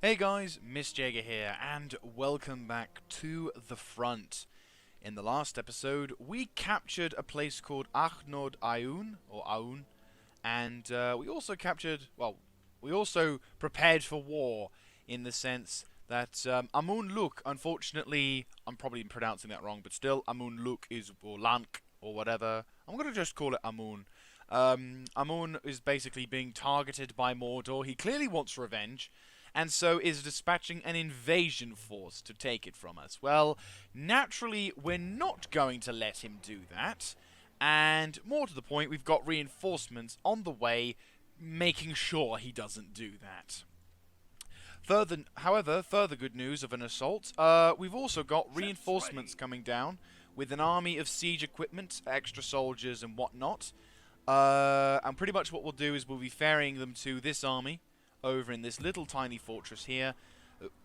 Hey guys, Miss Jaeger here, and welcome back to the front. In the last episode, we captured a place called Achnod Aun, or Aun, and we also captured, well, we also prepared for war, in the sense that Amun Luk, unfortunately, I'm probably pronouncing that wrong, but still, Amun Luk is, or Lank, or whatever. I'm going to just call it Amun. Amun is basically being targeted by Mordor. He clearly wants revenge, and so is dispatching an invasion force to take it from us. Well, naturally, we're not going to let him do that, and more to the point, we've got reinforcements on the way, making sure he doesn't do that. Further good news of an assault, we've also got reinforcements coming down, with an army of siege equipment, extra soldiers and whatnot. And pretty much what we'll do is we'll be ferrying them to this army over in this little tiny fortress here,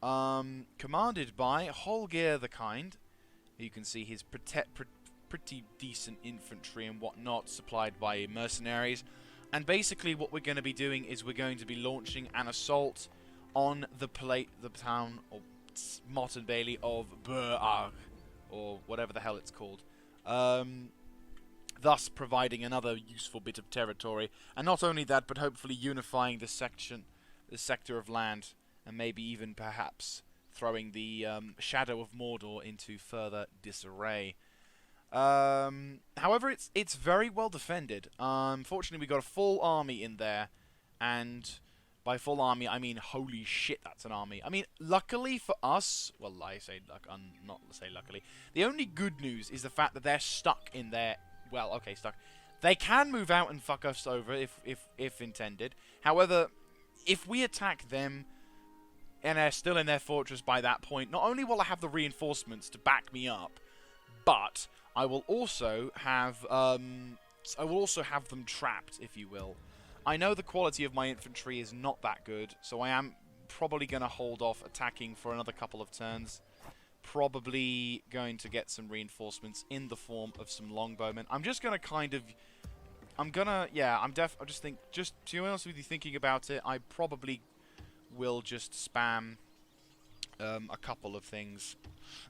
commanded by Holger the Kind. You can see his pretty decent infantry and whatnot, supplied by mercenaries. And basically what we're going to be doing is we're going to be launching an assault on the town or Motte and Bailey of Burarg, or whatever the hell it's called. Thus providing another useful bit of territory, and not only that, but hopefully unifying the sector of land, and maybe even perhaps throwing the shadow of Mordor into further disarray. However, it's very well defended. Fortunately, we got a full army in there, and by full army, I mean holy shit, that's an army. I mean, luckily for us, well, I say not say luckily. The only good news is the fact that they're stuck in there. Well, okay, stuck. They can move out and fuck us over if intended. However, if we attack them and they're still in their fortress by that point, not only will I have the reinforcements to back me up, but I will also have them trapped, if you will. I know the quality of my infantry is not that good, so I am probably going to hold off attacking for another couple of turns. Probably going to get some reinforcements in the form of some longbowmen. I'm just going to kind of... I just think, just to be honest with you, thinking about it, I probably will just spam a couple of things.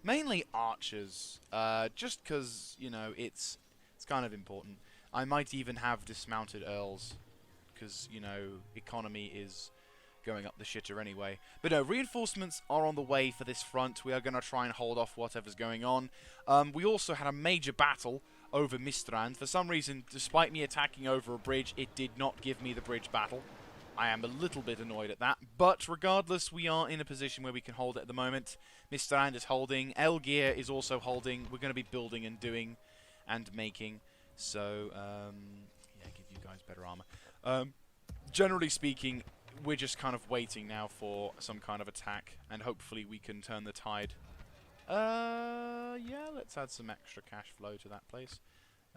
Mainly archers, just because, you know, it's kind of important. I might even have dismounted earls, because, you know, economy is going up the shitter anyway. But no, reinforcements are on the way for this front. We are going to try and hold off whatever's going on. We also had a major battle over Mistrand. For some reason, despite me attacking over a bridge, it did not give me the bridge battle. I am a little bit annoyed at that. But regardless, we are in a position where we can hold it at the moment. Mistrand is holding. Elgir is also holding. We're going to be building and doing and making. So, yeah, give you guys better armor. Generally speaking, we're just kind of waiting now for some kind of attack, and hopefully we can turn the tide. Yeah, let's add some extra cash flow to that place.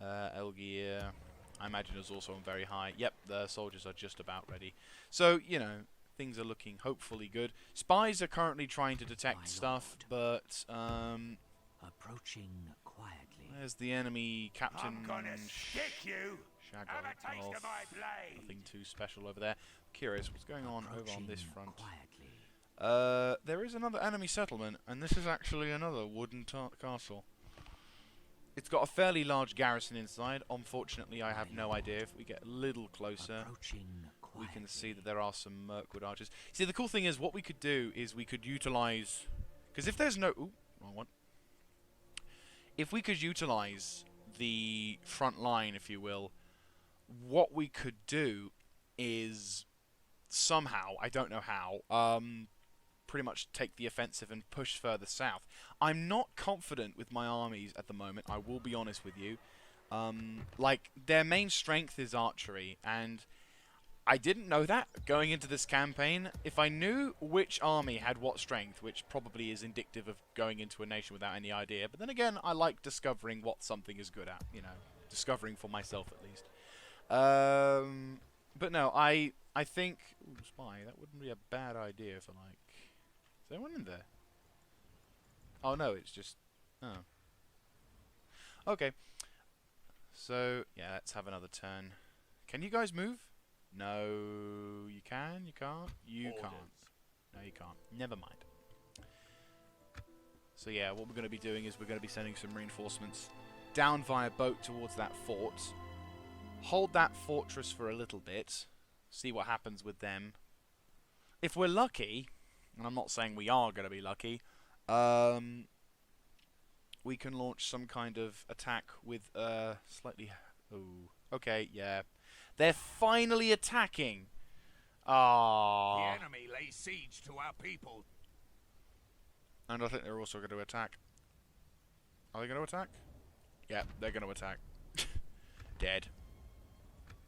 Elgir, I imagine, is also on very high. Yep, the soldiers are just about ready. So, you know, things are looking hopefully good. Spies are currently trying to detect stuff, but, approaching quietly. there's the enemy captain. I'm gonna stick you. Shaggo. Have a taste Well, of my blade. nothing too special over there. Curious, what's going on over on this front? Quietly. There is another enemy settlement, and this is actually another wooden castle. It's got a fairly large garrison inside. Unfortunately, I have no idea. If we get a little closer, we can see that there are some Mirkwood archers. See, the cool thing is, what we could do is we could utilize... Because if there's no... Ooh, wrong one. If we could utilize the front line, if you will, what we could do is somehow, I don't know how, pretty much take the offensive and push further south. I'm not confident with my armies at the moment, I will be honest with you. Like, their main strength is archery, and I didn't know that going into this campaign. If I knew which army had what strength, which probably is indicative of going into a nation without any idea, but then again, I like discovering what something is good at, you know, discovering for myself at least. But no, I think... Ooh, spy, that wouldn't be a bad idea for, like... Is there anyone in there? Oh, no, it's just... Oh. Okay. So, yeah, let's have another turn. Can you guys move? No, you can, you can't, you can't. No, you can't. Never mind. So yeah, what we're going to be doing is we're going to be sending some reinforcements down via boat towards that fort. Hold that fortress for a little bit. See what happens with them. If we're lucky, and I'm not saying we are going to be lucky, we can launch some kind of attack with slightly... Oh, okay, yeah. They're finally attacking! Ah. The enemy lays siege to our people. And I think they're also going to attack. Are they going to attack? Yeah, they're going to attack. Dead.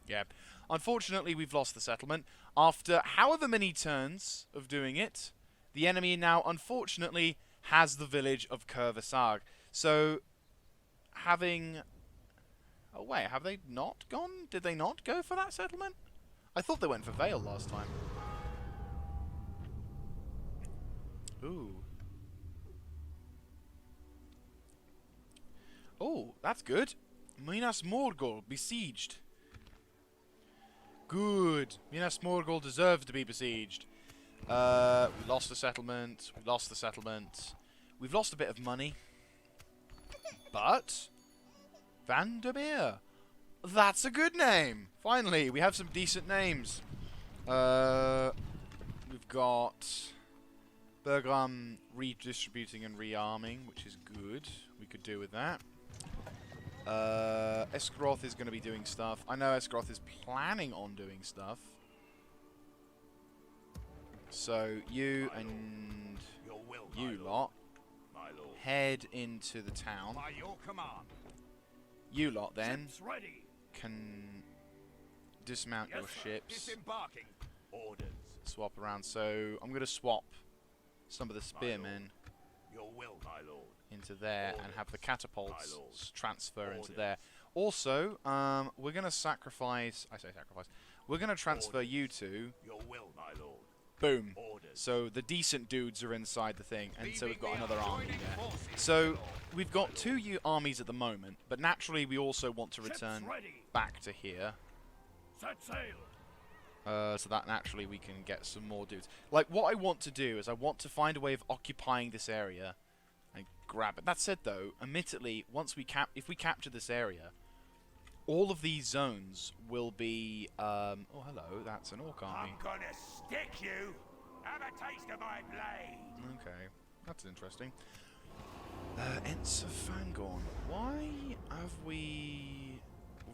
Yeah. Unfortunately, we've lost the settlement. After however many turns of doing it, the enemy now, unfortunately, has the village of Kurvasag. So, having... Oh, wait, have they not gone? Did they not go for that settlement? I thought they went for Vale last time. Ooh. Oh, that's good. Minas Morgul besieged. Good. Minas Morgul deserves to be besieged. We lost the settlement. We lost the settlement. We've lost a bit of money. But... Vandermeer. That's a good name. Finally, we have some decent names. We've got... Bergram redistributing and rearming, which is good. We could do with that. Esgroth is going to be doing stuff. I know Esgroth is planning on doing stuff. So you and you lot head into the town. By your command. You lot then Ships ready. can dismount your Yes, sir. ships, Disembarking. Orders. swap around. So I'm going to swap some of the spearmen Your will, my lord. into there and have the catapults My lord. transfer into Orders. there. Also, we're going to sacrifice... I say sacrifice. We're going to transfer you two. Your will, my lord. Boom. Orders. So the decent dudes are inside the thing, and so we've got Leaving another the army adjoining there. forces, my So lord. we've got two armies at the moment, but naturally we also want to Ships return ready. back to here. Set sail. So that naturally we can get some more dudes. Like, what I want to do is I want to find a way of occupying this area and grab it. That said, though, admittedly, once we if we capture this area, all of these zones will be... oh, hello, that's an orc army. I'm gonna stick you. Have a taste of my blade. Okay, that's interesting. Ents of Fangorn. Why have we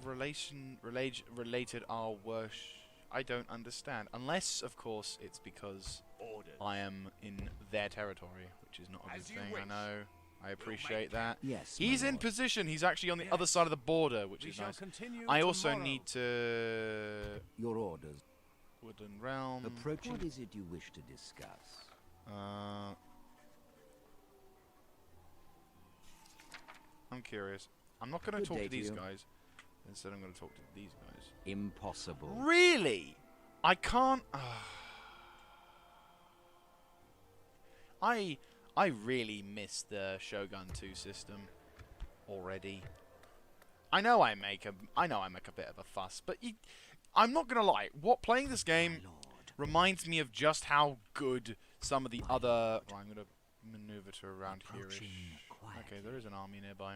related our worship? I don't understand. Unless, of course, it's because Orders. I am in their territory, which is not a good As you thing. wish. I know. I appreciate that. Yes, He's my in lord. position. He's actually on the other Yes. side of the border, which We is shall nice. continue I also tomorrow. need to... Your orders. Woodland Realm. Approaching. What is it you wish to discuss? I'm curious. I'm not going to Good talk day to to these you. guys. Instead, I'm going to talk to these guys. Impossible. Really? I can't... I really miss the Shogun 2 system already. I know I make a bit of a fuss, but I'm not gonna lie. Playing this game Lord. reminds me of just how good some of the other... Right, I'm gonna maneuver to around here-ish. Approaching Okay, quietly. there is an army nearby.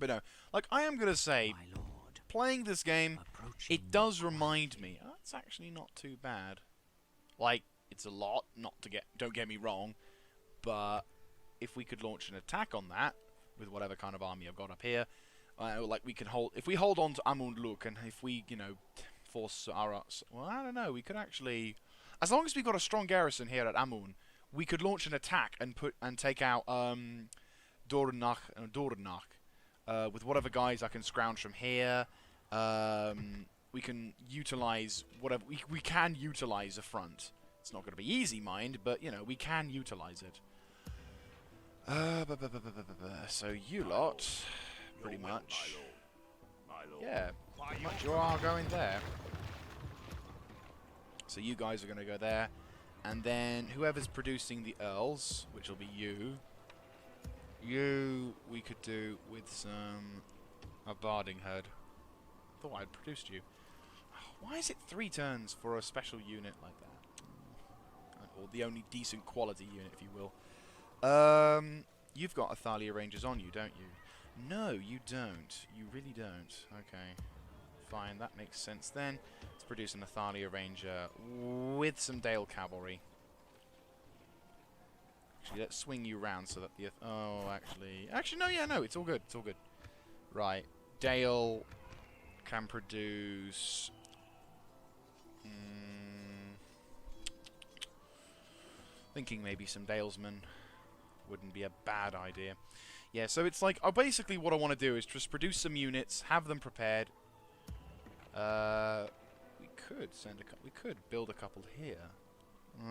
But no, like I am gonna say, My lord. playing this game, Approaching it does remind me. Oh, it's actually not too bad. Like, it's a lot, don't get me wrong, but if we could launch an attack on that with whatever kind of army I've got up here, like we can hold. If we hold on to Amund Luk, and if we, force our, well, I don't know. We could actually, as long as we've got a strong garrison here at Amun, we could launch an attack and take out Dornach with whatever guys I can scrounge from here. We can utilize whatever we can utilize a front. It's not going to be easy, mind, but we can utilize it. So you lot, pretty much, yeah, pretty much you are going there. So you guys are going to go there, and then whoever's producing the earls, which will be you, we could do with a barding herd. Thought I'd produced you. Why is it 3 turns for a special unit like that? or the only decent quality unit, if you will. You've got Athalia Rangers on you, don't you? No, you don't. You really don't. Okay. Fine, that makes sense then. Let's produce an Athalia Ranger with some Dale Cavalry. Actually, let's swing you round so that the... Oh, actually... Actually, no, yeah, no, it's all good. It's all good. Right. Dale can produce... Thinking maybe some Dalesmen wouldn't be a bad idea. Yeah, so it's like... basically what I want to do is just produce some units, have them prepared. We could build a couple here.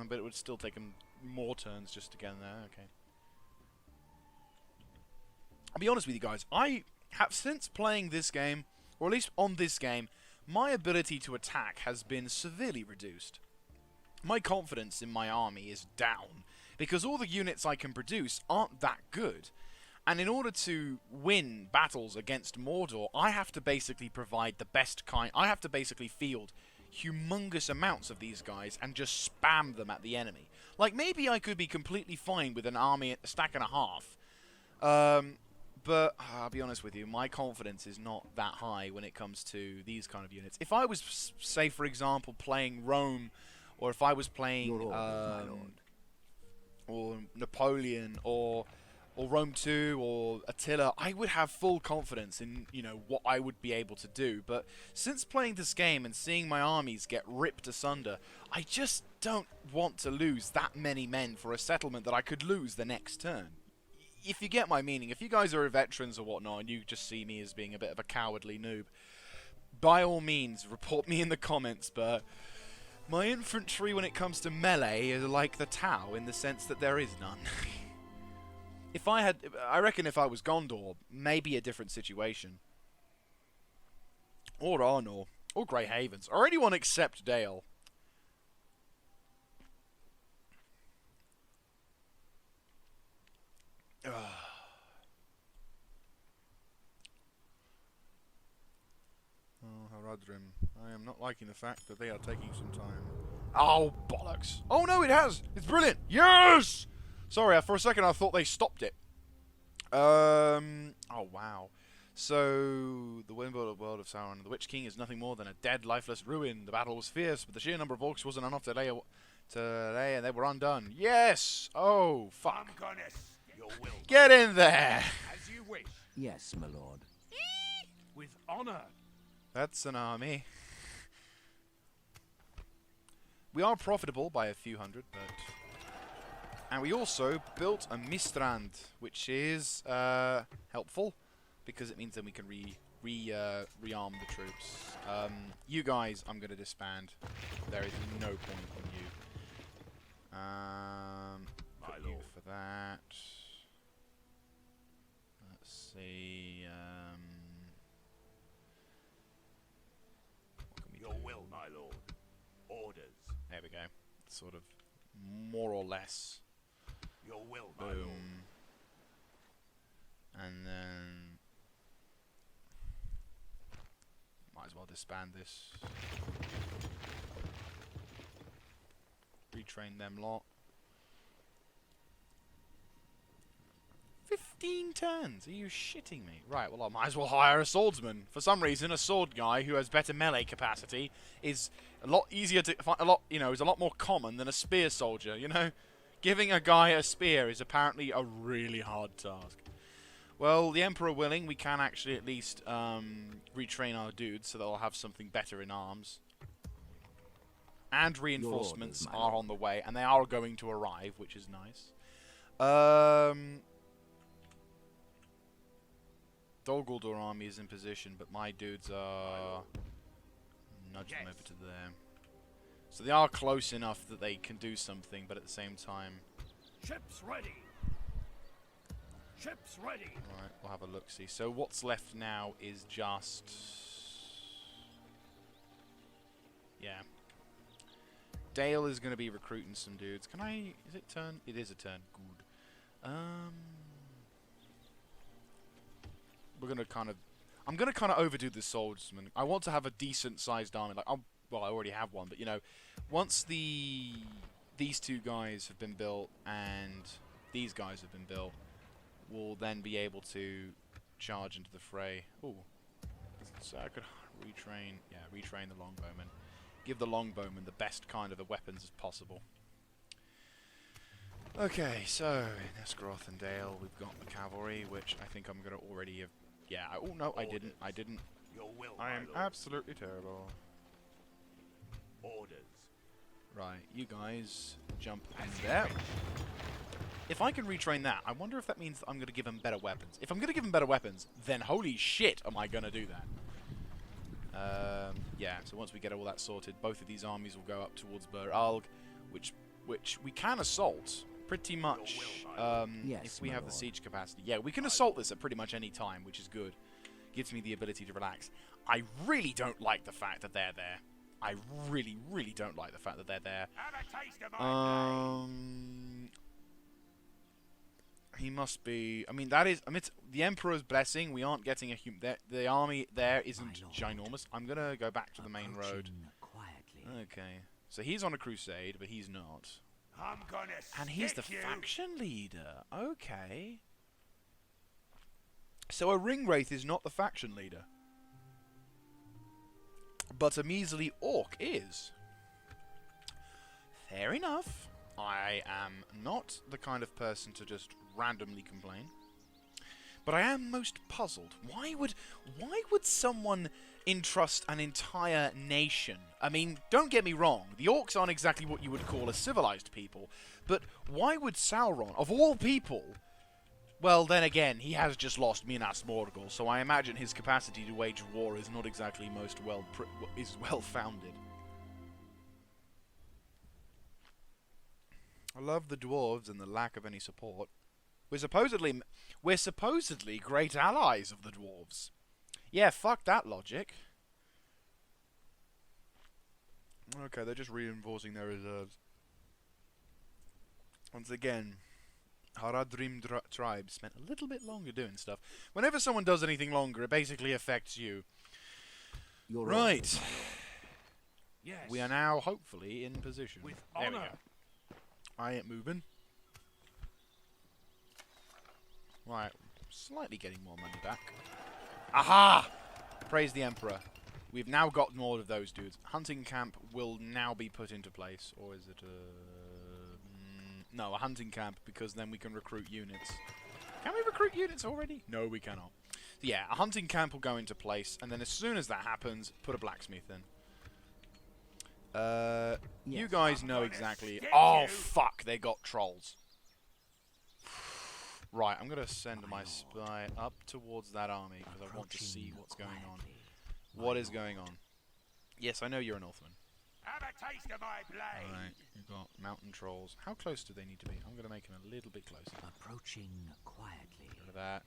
But it would still take them more turns just to get in there. Okay. I'll be honest with you guys. I have, since playing this game, or at least on this game, my ability to attack has been severely reduced. My confidence in my army is down, because all the units I can produce aren't that good. And in order to win battles against Mordor, I have to basically provide the best kind. I have to basically field humongous amounts of these guys and just spam them at the enemy. Like, maybe I could be completely fine with an army at a stack and a half. But I'll be honest with you, my confidence is not that high when it comes to these kind of units. If I was, say, for example, playing Rome, or if I was playing or Napoleon, or Rome 2, or Attila, I would have full confidence in, you know, what I would be able to do. But since playing this game and seeing my armies get ripped asunder, I just don't want to lose that many men for a settlement that I could lose the next turn. If you get my meaning, if you guys are veterans or whatnot, and you just see me as being a bit of a cowardly noob, by all means, report me in the comments, but my infantry when it comes to melee is like the Tau in the sense that there is none. I reckon if I was Gondor, maybe a different situation. Or Arnor, or Grey Havens, or anyone except Dale. Haradrim. I am not liking the fact that they are taking some time. Oh, bollocks. Oh, no, it has. It's brilliant. Yes! Sorry, for a second I thought they stopped it. Oh, wow. So, the world of Sauron. The Witch King is nothing more than a dead, lifeless ruin. The battle was fierce, but the sheer number of orcs wasn't enough today, and they were undone. Yes! Oh, fuck. I'm gonna your will. Get in there! As you wish. Yes, my lord. With honor. That's an army. We are profitable by a few hundred, but... And we also built a Mistrand, which is helpful, because it means then we can rearm the troops. You guys, I'm going to disband. There is no point in you. Put you for that. Let's see. What can we Your do? will, my lord. Orders. There we go. Sort of more or less. Your will, my lord. Boom. And then might as well disband this. Retrain them lot. 15 turns? Are you shitting me? Right, well I might as well hire a swordsman. For some reason, a sword guy who has better melee capacity is a lot easier to find, is a lot more common than a spear soldier, you know? Giving a guy a spear is apparently a really hard task. Well, the Emperor willing, we can actually at least retrain our dudes so they'll have something better in arms. And reinforcements are on the way, and they are going to arrive, which is nice. Dol Guldur army is in position, but my dudes are... Nudge them over to there. So they are close enough that they can do something, but at the same time... Ships ready. Ships ready. Alright, we'll have a look-see. So what's left now is just... Yeah. Dale is going to be recruiting some dudes. Can I... Is it turn? It is a turn. Good. We're going to kind of... I'm going to kind of overdo the swordsman. I want to have a decent-sized army. Like, well, I already have one, but, you know, once the these two guys have been built and these guys have been built, we'll then be able to charge into the fray. Ooh. So I could retrain the longbowmen. Give the longbowmen the best kind of the weapons as possible. Okay, so in Esgaroth and Dale, we've got the cavalry, which I think I'm going to already have... Yeah, oh no, I didn't. Your will, I am my lord. absolutely terrible. Orders. Right, you guys jump in there. If I can retrain that, I wonder if that means that I'm going to give them better weapons. If I'm going to give them better weapons, then holy shit am I going to do that. Yeah, so once we get all that sorted, both of these armies will go up towards Bur Alg, which we can assault pretty much Yes, if we my have the lord. siege capacity. Yeah, we can assault this at pretty much any time, which is good. Gives me the ability to relax. I really don't like the fact that they're there. I really, really don't like the fact that they're there. Have a taste of my blade. He must be... I mean, that is... I mean, it's the Emperor's blessing. We aren't getting a... The army there isn't ginormous. I'm going to go back to the main road. Quietly. Okay. So he's on a crusade, but he's not. I'm gonna And he's the stick you. faction leader. Okay. So a ring wraith is not the faction leader. But a measly orc is. Fair enough. I am not the kind of person to just randomly complain. But I am most puzzled. Why would someone entrust an entire nation? I mean, don't get me wrong, the orcs aren't exactly what you would call a civilized people, but why would Sauron, of all people... Well, then again, he has just lost Minas Morgul, so I imagine his capacity to wage war is not exactly well-founded. I love the dwarves and the lack of any support. We're supposedly great allies of the dwarves. Yeah, fuck that logic. Okay, they're just reinforcing their reserves. Once again, Haradrim tribe spent a little bit longer doing stuff. Whenever someone does anything longer, it basically affects you. You're Right. Yes. We are now, hopefully, in position. With There we honor. go. I ain't moving. Right, slightly getting more money back. Aha! Praise the Emperor. We've now got more of those dudes. Hunting camp will now be put into place. Or is it a... no, a hunting camp, because then we can recruit units. Can we recruit units already? No, we cannot. So yeah, a hunting camp will go into place, and then as soon as that happens, put a blacksmith in. You guys know exactly... Oh, fuck, they got trolls. Right, I'm going to send my spy up towards that army, because I want to see what's going on. What is going on? Yes, I know you're a Northman. Have a taste of my blade. Alright, you've got mountain trolls. How close do they need to be? I'm going to make them a little bit closer. Approaching quietly. Get rid of that.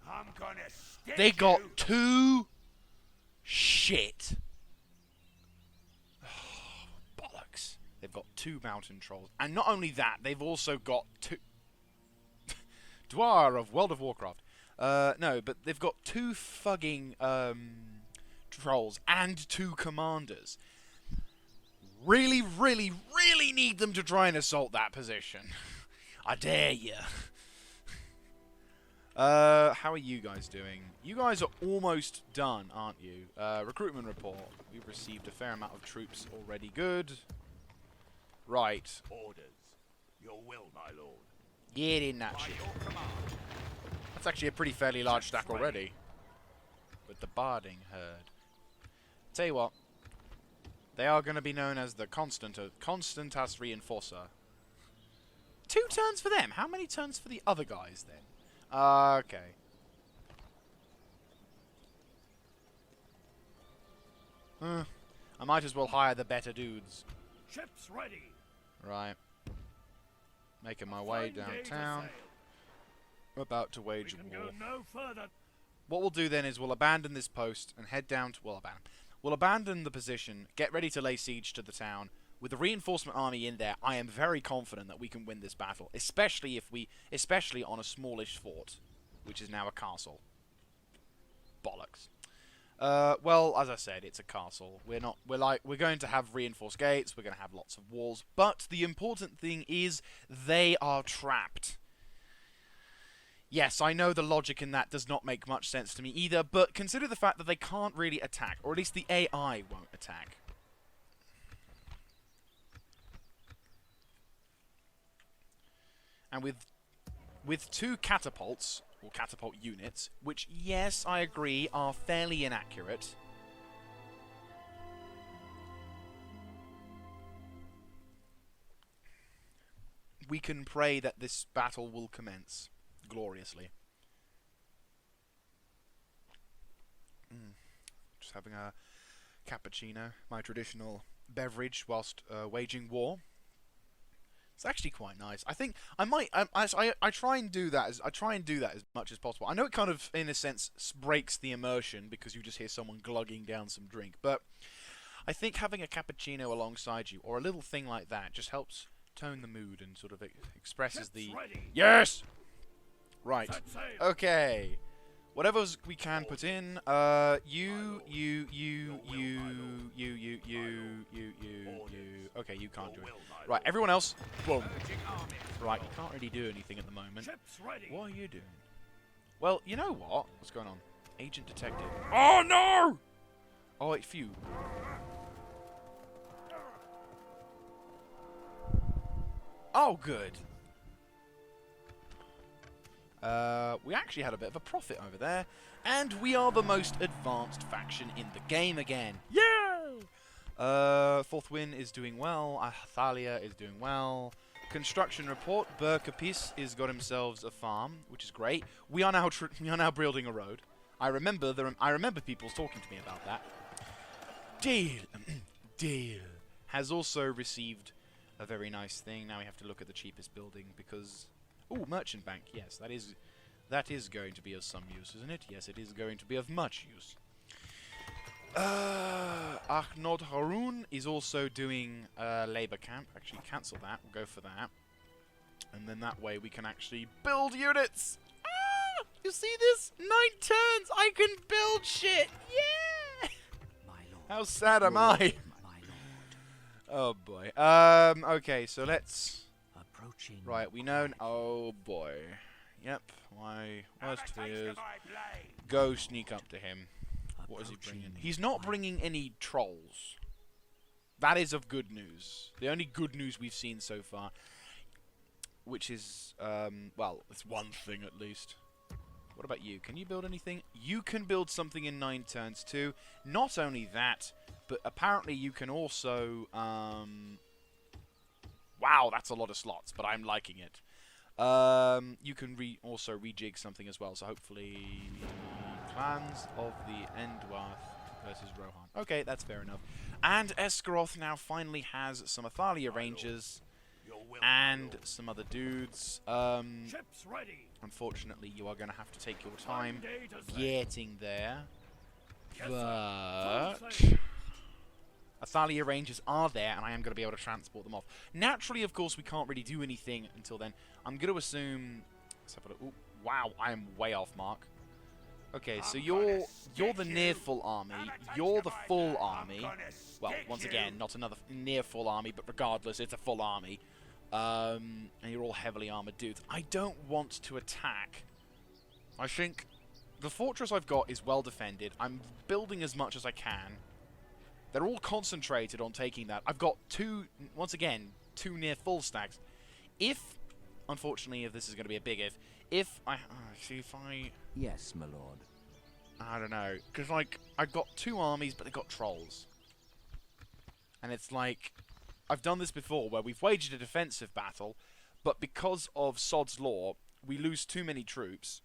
I'm gonna stick They got you. 2... Shit. Bollocks. They've got 2 mountain trolls. And not only that, they've also got 2... Dwar of World of Warcraft. No, but they've got 2 fucking trolls and 2 commanders. Really, really, really need them to try and assault that position. I dare you. How are you guys doing? You guys are almost done, aren't you? Recruitment report. We've received a fair amount of troops already. Good. Right. Orders. Your will, my lord. Get in that By shit. your command. That's actually a pretty fairly large stack already. With the Barding herd. Tell you what. They are going to be known as the Constantas Reinforcer. 2 turns for them. How many turns for the other guys then? Okay. I might as well hire the better dudes. Ships ready. Right. Making my way downtown. We're about to wage a war. no further. What we'll do then is we'll abandon this post and head down to... We'll abandon the position, get ready to lay siege to the town. With the reinforcement army in there, I am very confident that we can win this battle. Especially on a smallish fort, which is now a castle. Bollocks. Well, as I said, it's a castle. We're going to have reinforced gates. We're going to have lots of walls. But the important thing is they are trapped. Yes, I know the logic in that does not make much sense to me either, but consider the fact that they can't really attack, or at least the AI won't attack. And with 2 catapults, or catapult units, which, yes, I agree, are fairly inaccurate, we can pray that this battle will commence gloriously. Just having a cappuccino, my traditional beverage, whilst waging war. It's actually quite nice. I think I might. I try and do that. I try and do that as much as possible. I know it kind of, in a sense, breaks the immersion because you just hear someone glugging down some drink. But I think having a cappuccino alongside you, or a little thing like that, just helps tone the mood and sort of expresses the. Yes. Right. Okay. Whatever we can put in. You. Okay, you can't do it. Right, everyone else. Boom. Right, you can't really do anything at the moment. What are you doing? Well, you know what? What's going on? Agent detected. Oh no! Oh, wait, phew. Oh, good. We actually had a bit of a profit over there, and we are the most advanced faction in the game again. Yay! Fourth Win is doing well. Athalia is doing well. Construction report. Burkapis is got himself a farm, which is great. We are now building a road. I remember people talking to me about that. Dale has also received a very nice thing. Now we have to look at the cheapest building because. Oh, merchant bank. Yes, that is going to be of some use, isn't it? Yes, it is going to be of much use. Achnod Harun is also doing labor camp. Actually, cancel that. We'll go for that. And then that way we can actually build units. Ah! You see this? 9 turns. I can build shit. Yeah! My lord. How sad am I? My lord. Oh boy. Okay, so let's. Approaching. Right, we know. Oh boy. Yep. My worst fears. Go sneak up to him. What is he bringing? He's not bringing any trolls. That is of good news. The only good news we've seen so far. Which is, well, it's one thing at least. What about you? Can you build anything? You can build something in 9 turns too. Not only that, but apparently you can also, wow, that's a lot of slots, but I'm liking it. You can also rejig something as well, so hopefully Clans of the Endwarth versus Rohan. Okay, that's fair enough. And Esgaroth now finally has some Athalia Rangers and some other dudes. Unfortunately, you are going to have to take your time getting there. But Athalia Rangers are there, and I am going to be able to transport them off. Naturally, of course, we can't really do anything until then. I'm going to assume. Let's have a look. Ooh, wow, I am way off mark. Okay, so you're the near full army. You're the full army. Well, once again, not another near full army, but regardless, it's a full army. And you're all heavily armored dudes. I don't want to attack. I think the fortress I've got is well defended. I'm building as much as I can. They're all concentrated on taking that. I've got once again, two near full stacks. If, unfortunately, if this is going to be a big if I Yes, my lord. I don't know, because like I've got 2 armies, but they've got trolls, and it's like I've done this before, where we've waged a defensive battle, but because of Sod's Law, we lose too many troops.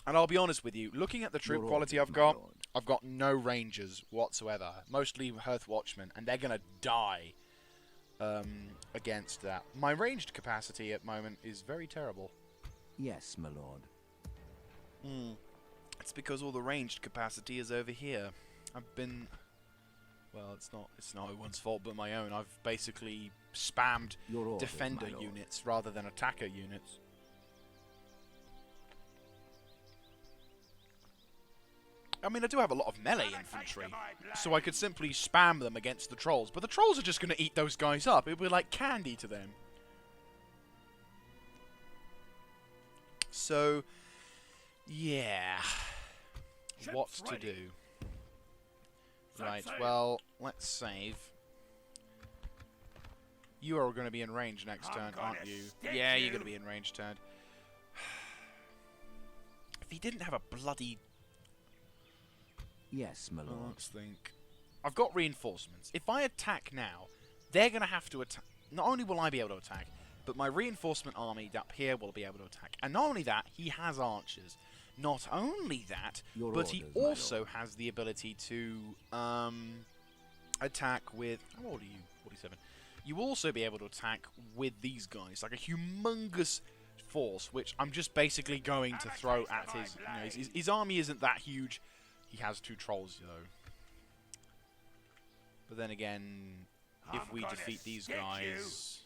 And I'll be honest with you, looking at the troop quality I've got no rangers whatsoever, mostly Hearth Watchmen, and they're gonna die against that. My ranged capacity at the moment is very terrible. Yes, my lord. It's because all the ranged capacity is over here. I've been... Well, it's not anyone's fault but my own. I've basically spammed defender units rather than attacker units. I mean, I do have a lot of melee infantry, so I could simply spam them against the trolls, but the trolls are just going to eat those guys up. It would be like candy to them. So, yeah. What to do? Right, well, let's save. You are going to be in range next turn, aren't you? Yeah, you're going to be in range turn. If he didn't have a bloody... Yes, my lord. Let's think. I've got reinforcements. If I attack now, they're going to have to attack. Not only will I be able to attack, but my reinforcement army up here will be able to attack. And not only that, he has archers. Not only that, but he also has the ability to attack with... How old are you? 47. You will also be able to attack with these guys, like a humongous force, which I'm just basically going to throw at his... You know, his army isn't that huge. He has 2 trolls, though. But then again, if we defeat these guys...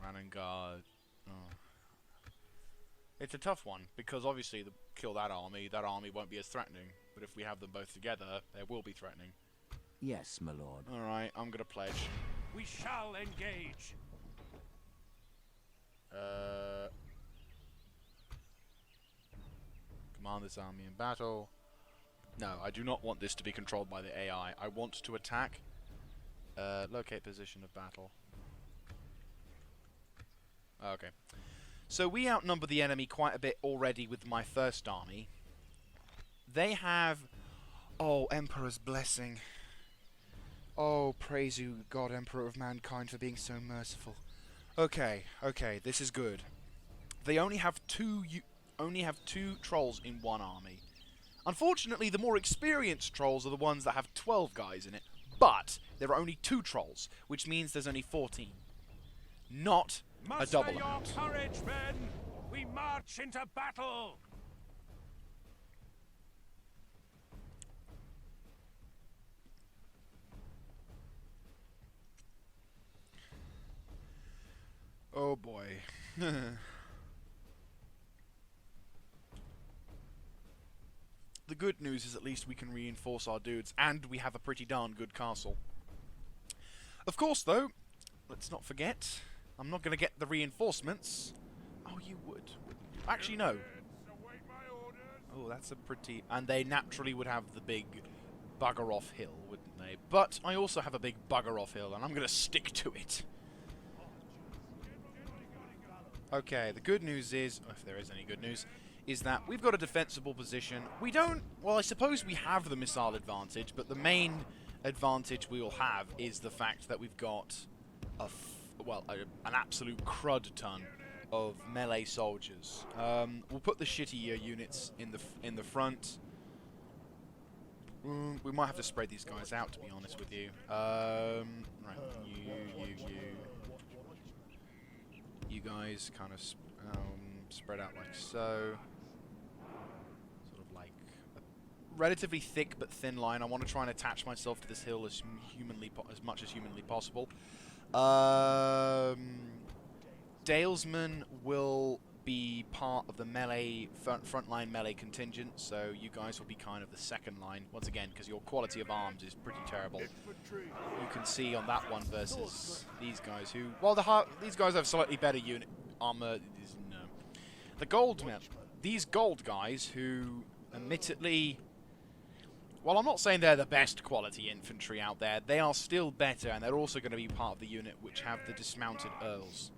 Ranengard... Oh. It's a tough one, because obviously to kill that army won't be as threatening. But if we have them both together, they will be threatening. Yes, my lord. Alright, I'm gonna pledge. We shall engage. Command this army in battle. No, I do not want this to be controlled by the AI. I want to attack. Locate position of battle. Okay. So we outnumber the enemy quite a bit already with my first army. They have... Oh, Emperor's Blessing. Oh, praise you, God, Emperor of Mankind, for being so merciful. Okay, okay, this is good. They only have two trolls in one army. Unfortunately, the more experienced trolls are the ones that have 12 guys in it. But there are only 2 trolls, which means there's only 14. Not a double amount. Muster your courage, men! We march into battle! Oh boy. The good news is at least we can reinforce our dudes, and we have a pretty darn good castle. Of course, though, let's not forget, I'm not going to get the reinforcements. Oh, you would, wouldn't you? Actually, no. Oh, that's a pretty... And they naturally would have the big bugger off hill, wouldn't they? But I also have a big bugger off hill, and I'm going to stick to it. Okay, the good news is, if there is any good news, is that we've got a defensible position. We don't... Well, I suppose we have the missile advantage, but the main advantage we will have is the fact that we've got an absolute crud ton of melee soldiers. We'll put the shittier units in the front. We might have to spread these guys out, to be honest with you. Right, you guys kind of spread out like so. Sort of like a relatively thick but thin line. I want to try and attach myself to this hill as much as humanly possible. Dalesmen will be part of the melee frontline melee contingent, so you guys will be kind of the second line once again because your quality of arms is pretty terrible. You can see on that one versus these guys who, while these guys have slightly better unit armor. No, the gold men, these gold guys who, admittedly, while I'm not saying they're the best quality infantry out there, they are still better, and they're also going to be part of the unit which have the dismounted earls.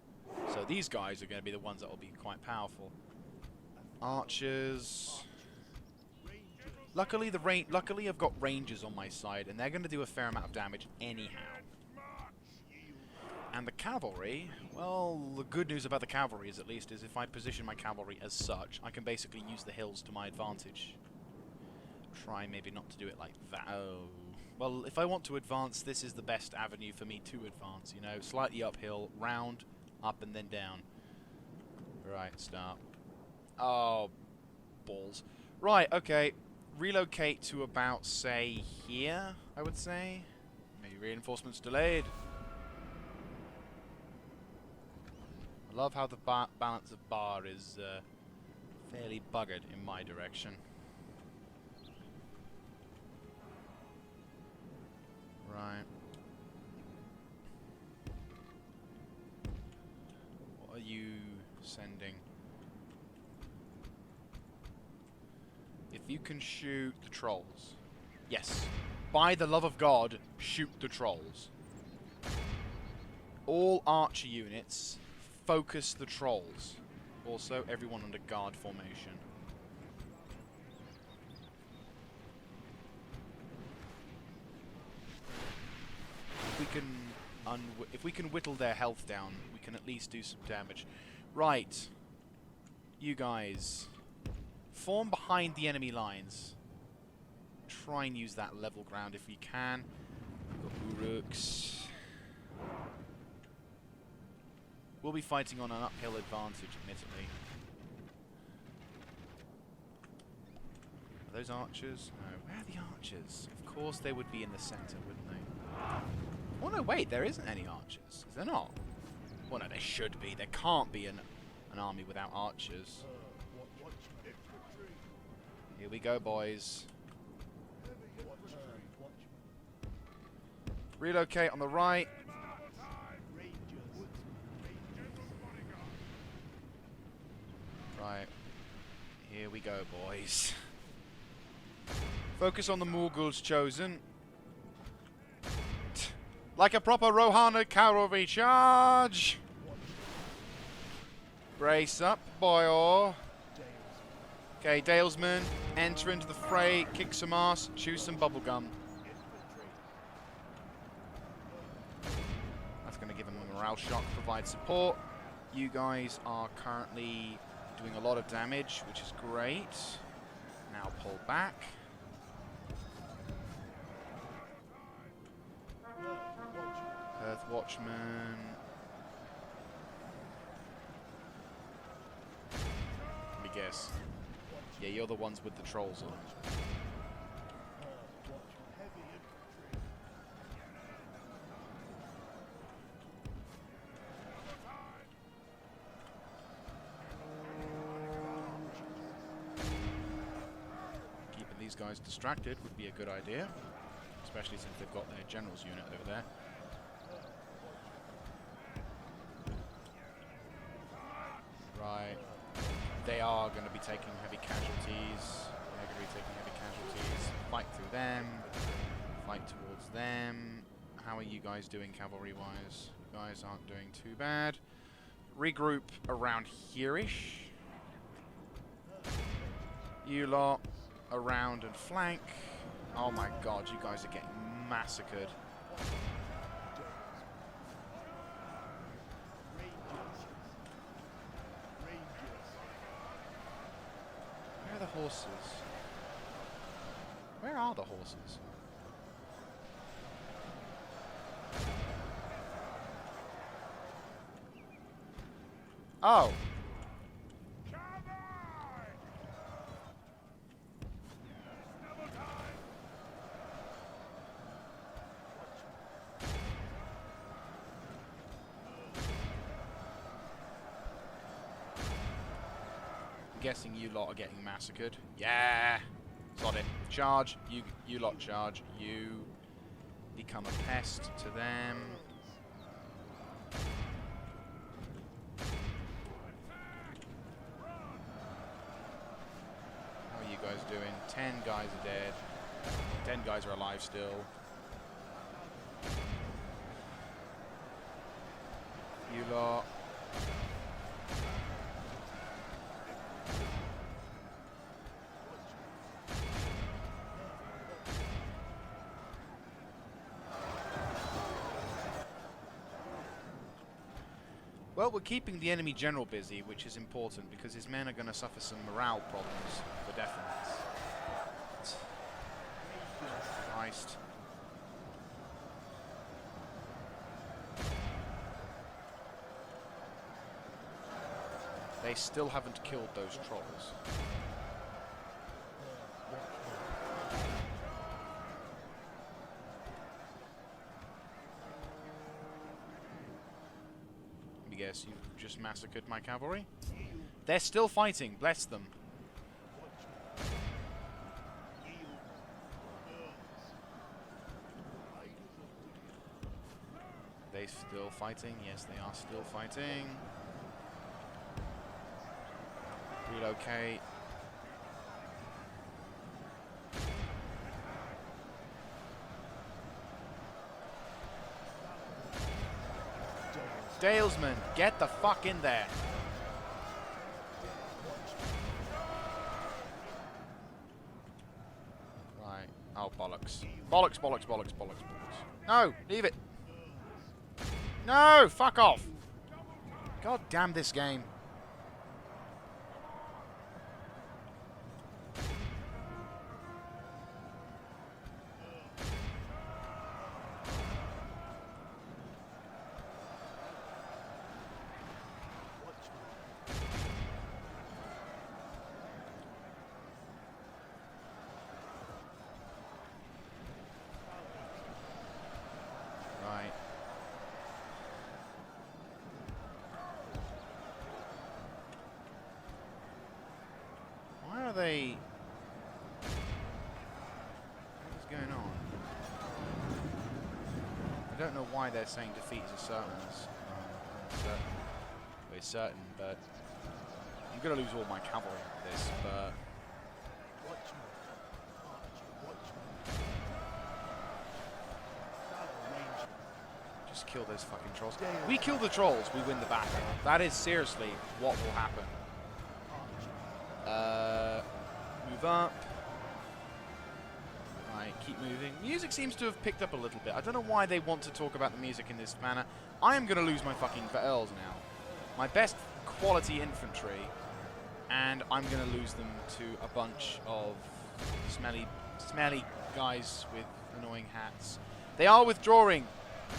So these guys are going to be the ones that will be quite powerful. Archers. Luckily, I've got rangers on my side, and they're going to do a fair amount of damage anyhow. And the cavalry, well, the good news about the cavalry is at least is if I position my cavalry as such, I can basically use the hills to my advantage. Try maybe not to do it like that. Oh. Well, if I want to advance, this is the best avenue for me to advance, you know, slightly uphill, round, up and then down. Right, start. Oh, balls. Right, okay. Relocate to about, say, here, I would say. Maybe reinforcements delayed. I love how the balance of bar is fairly buggered in my direction. Right. What are you sending? If you can shoot the trolls. Yes. By the love of God, shoot the trolls. All archer units, focus the trolls. Also, everyone under guard formation. If we can whittle their health down, we can at least do some damage. Right. You guys. Form behind the enemy lines. Try and use that level ground if you can. Got Uruks. We'll be fighting on an uphill advantage, admittedly. Are those archers? No. Where are the archers? Of course they would be in the center, wouldn't they? Oh no, wait, there isn't any archers. Is there not? Well, no, there should be. There can't be an army without archers. Here we go, boys. Relocate on the right. Right. Here we go, boys. Focus on the Morgul's chosen. Like a proper Rohana cavalry charge. Brace up, boy. Okay, Dalesman, enter into the fray, kick some ass, chew some bubblegum. That's going to give him a morale shock, provide support. You guys are currently doing a lot of damage, which is great. Now pull back. Earth Watchman. Let me guess. Yeah, you're the ones with the trolls on. Keeping these guys distracted would be a good idea, especially since they've got their general's unit over there. Right. They are going to be taking heavy casualties. They're going to be taking heavy casualties. Fight through them. Fight towards them. How are you guys doing cavalry-wise? You guys aren't doing too bad. Regroup around here-ish. You lot around and flank. Oh my god, you guys are getting massacred. Where are the horses? Where are the horses? Oh. I'm guessing you lot are getting massacred. Yeah. Got it. Charge. You lot charge. You become a pest to them. How are you guys doing? 10 guys are dead. 10 guys are alive still. You lot. Well, we're keeping the enemy general busy, which is important because his men are going to suffer some morale problems for definite. Christ. They still haven't killed those trolls. Yes, you've just massacred my cavalry. They're still fighting, bless them. Still fighting. Yes, they are still fighting. Relocate. Dalesman, get the fuck in there. Right. Oh, bollocks. Bollocks, bollocks, bollocks, bollocks, bollocks. No, leave it. No, fuck off. God damn this game. Right. Why are they... What is going on? I don't know why they're saying defeat is a certainty. We're certain, but I'm going to lose all my cavalry with this, but... Just kill those fucking trolls. We kill the trolls, we win the battle. That is seriously what will happen. Move up. Right, keep moving. Music seems to have picked up a little bit. I don't know why they want to talk about the music in this manner. I am going to lose my fucking Earls now. My best quality infantry. And I'm going to lose them to a bunch of smelly guys with annoying hats. They are withdrawing.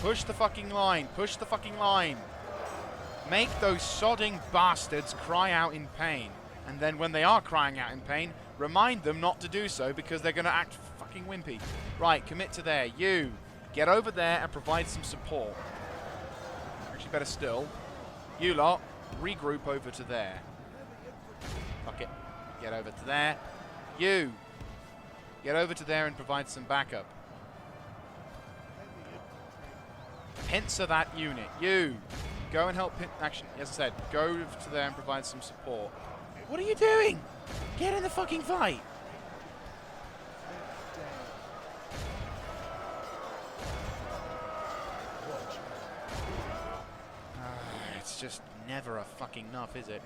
Push the fucking line. Push the fucking line. Make those sodding bastards cry out in pain. And then when they are crying out in pain, remind them not to do so because they're going to act fucking wimpy. Right, commit to there. You, get over there and provide some support. Actually, better still, you lot, regroup over to there. Fuck it. Get over to there. You, get over to there and provide some backup. Pincer that unit. You, go and help action. As I said, go to there and provide some support. What are you doing? Get in the fucking fight. It's just never a fucking enough, is it?